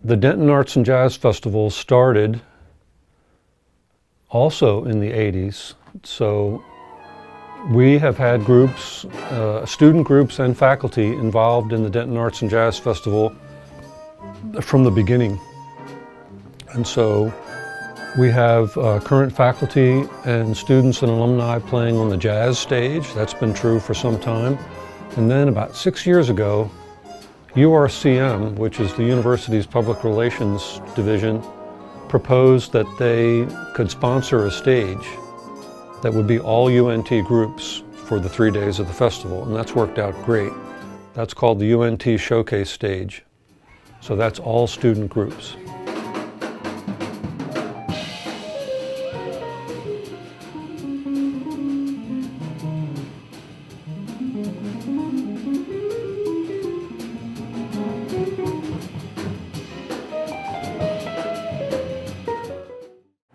The Denton Arts and Jazz Festival started also in the 80s. So we have had groups, student groups and faculty involved in the Denton Arts and Jazz Festival from the beginning. And so we have current faculty and students and alumni playing on the jazz stage. That's been true for some time. And then about 6 years ago, URCM, which is the university's public relations division, proposed that they could sponsor a stage that would be all UNT groups for the 3 days of the festival, and that's worked out great. That's called the UNT Showcase Stage. So that's all student groups.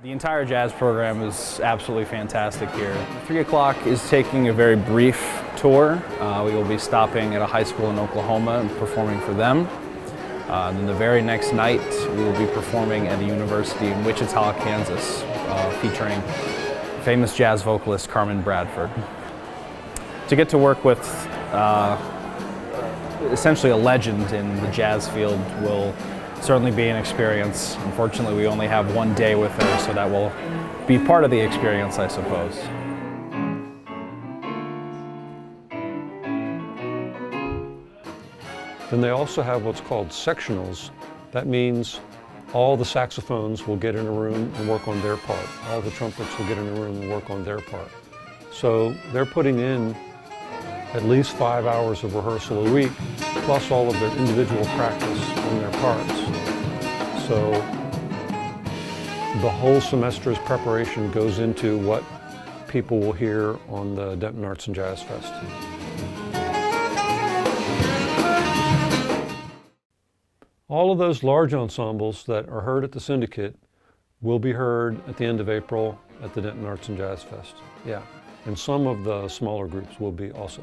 The entire jazz program is absolutely fantastic here. 3 o'clock is taking a very brief tour. We will be stopping at a high school in Oklahoma and performing for them. Then the very next night we will be performing at a university in Wichita, Kansas, featuring famous jazz vocalist Carmen Bradford. To get to work with essentially a legend in the jazz field will certainly be an experience. Unfortunately, we only have 1 day with her, so that will be part of the experience, I suppose. Then they also have what's called sectionals. That means all the saxophones will get in a room and work on their part. All the trumpets will get in a room and work on their part. So they're putting in at least 5 hours of rehearsal a week, plus all of their individual practice on their parts. So the whole semester's preparation goes into what people will hear on the Denton Arts and Jazz Fest. All of those large ensembles that are heard at the Syndicate will be heard at the end of April at the Denton Arts and Jazz Fest. Yeah, and some of the smaller groups will be also.